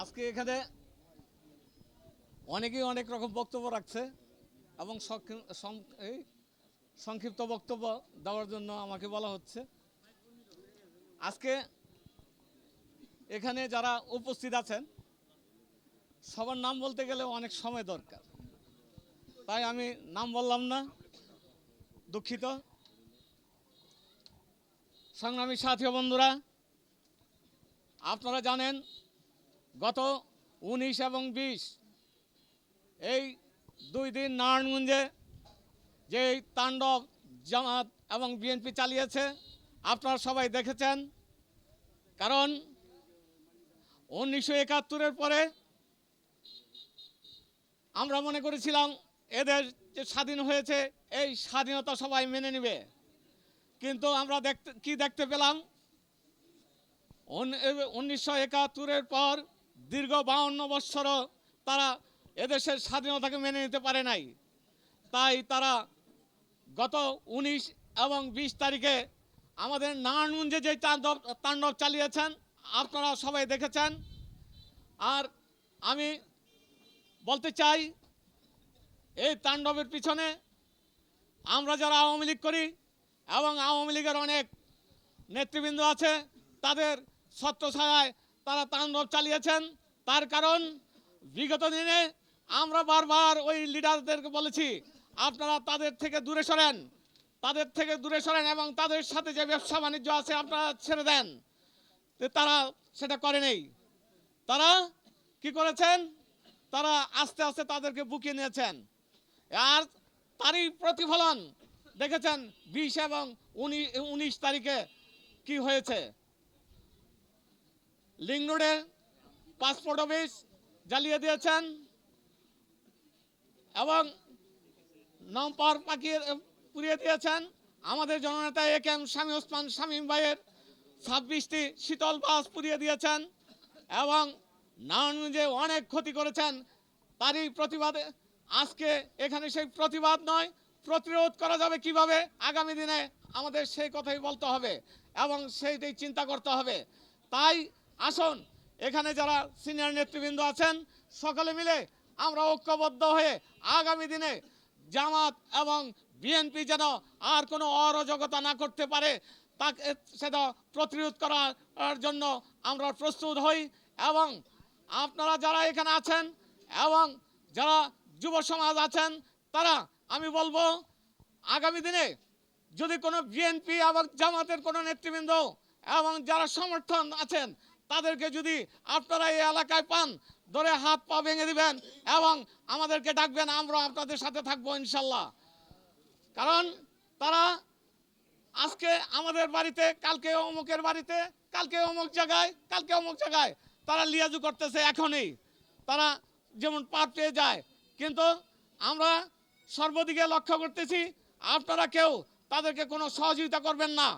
আজকে এখানে অনেকেই অনেক রকম বক্তব্য রাখছে এবং এই সংক্ষিপ্ত বক্তব্য দেওয়ার জন্য আমাকে বলা হচ্ছে। আজকে এখানে যারা উপস্থিত আছেন সবার নাম বলতে গেলে অনেক সময় দরকার, তাই আমি নাম বললাম না, দুঃখিত। সংগ্রামী সাথী বন্ধুরা, আপনারা জানেন গত 19 এবং 20 এই 2 দিন নারায়ণগঞ্জে যে তাণ্ডব জামাত এবং বিএনপি চালিয়েছে আপনারা সবাই দেখেছেন। কারণ 1971-এর পরে আমরা মনে করেছিলাম এদের যে স্বাধীন হয়েছে এই স্বাধীনতা সবাই মেনে নেবে, কিন্তু আমরা দেখতে পেলাম 1971-এর পর দীর্ঘ 52 বৎসরও তারা এদেশের স্বাধীনতাকে মেনে নিতে পারে নাই। তাই তারা গত 19 এবং 20 তারিখে আমাদের নারায়ণগঞ্জে যে তাণ্ডব চালিয়েছেন আপনারা সবাই দেখেছেন। আর আমি বলতে চাই, এই তাণ্ডবের পিছনে আমরা যারা আওয়ামী লীগ করি এবং আওয়ামী লীগের অনেক নেতৃবৃন্দ আছে তাদের ছত্রছায়ায় তারা তাণ্ডব চালিয়েছেন। তার কারণ বিগত দিনে আমরা বারবার ওই লিডারদেরকে বলেছি আপনারা তাদের থেকে দূরে সরেন এবং তাদের সাথে যে ব্যবসা বাণিজ্য আছে আপনারা ছেড়ে দেন। তারা সেটা করে নেই। তারা কি করেছেন? তারা আস্তে আস্তে তাদেরকে বুকিয়ে নিয়েছেন। আর তারই প্রতিফলন দেখেছেন 20 এবং 19 তারিখে কি হয়েছে। লিংক রোডে পাসপোর্ট অফিস জ্বালিয়ে দিয়েছেন এবং নম্বর পুড়িয়ে দিয়েছেন। আমাদের জননেতা একেএম শামীম ভাইয়ের 26টি শীতল বাস পুড়িয়ে দিয়েছেন এবং নারায়ণগঞ্জে অনেক ক্ষতি করেছেন। তারই প্রতিবাদে আজকে এখানে সেই প্রতিবাদ নয়, প্রতিরোধ করা যাবে কিভাবে আগামী দিনে আমাদের সেই কথাই বলতে হবে এবং সেইটাই চিন্তা করতে হবে। তাই আসুন, এখানে যারা সিনিয়র নেতৃবৃন্দ আছেন সকলে মিলে আমরা ঐক্যবদ্ধ হয়ে আগামী দিনে জামাত এবং বিএনপি যেন আর কোনো অরাজকতা না করতে পারে তাকে সেটা প্রতিরোধ করার জন্য আমরা প্রস্তুত হই। এবং আপনারা যারা এখানে আছেন এবং যারা যুব সমাজ আছেন তারা, আমি বলবো আগামী দিনে যদি কোনো বিএনপি এবং জামাতের কোনো নেতৃবৃন্দ এবং যারা সমর্থন আছেন তাদেরকে যদি আপনারা এই এলাকায় পান, ধরে হাত পা ভেঙে দিবেন এবং আমাদেরকে ডাকবেন, আমরা আপনাদের সাথে থাকবো ইনশাল্লাহ। কারণ তারা আজকে আমাদের বাড়িতে, কালকে অমুকের বাড়িতে, কালকে অমুক জায়গায় তারা লিয়াজু করতেছে। এখনই তারা যেমন পার পেয়ে যায়, কিন্তু আমরা সর্বদিকে লক্ষ্য করতেছি আপনারা কেউ তাদেরকে কোনো সহযোগিতা করবেন না।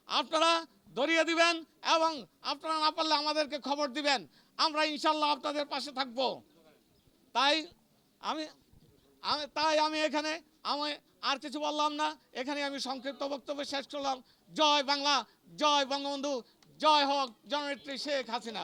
আপনারা ধরিয়ে দিবেন এবং আপনারা না পারলে আমাদেরকে খবর দিবেন, আমরা ইনশাল্লাহ আপনাদের পাশে থাকব। তাই আমি এখানে আর কিছু বললাম না, এখানে আমি সংক্ষিপ্ত বক্তব্য শেষ করলাম। জয় বাংলা, জয় বঙ্গবন্ধু, জয় হোক জননেত্রী শেখ হাসিনা।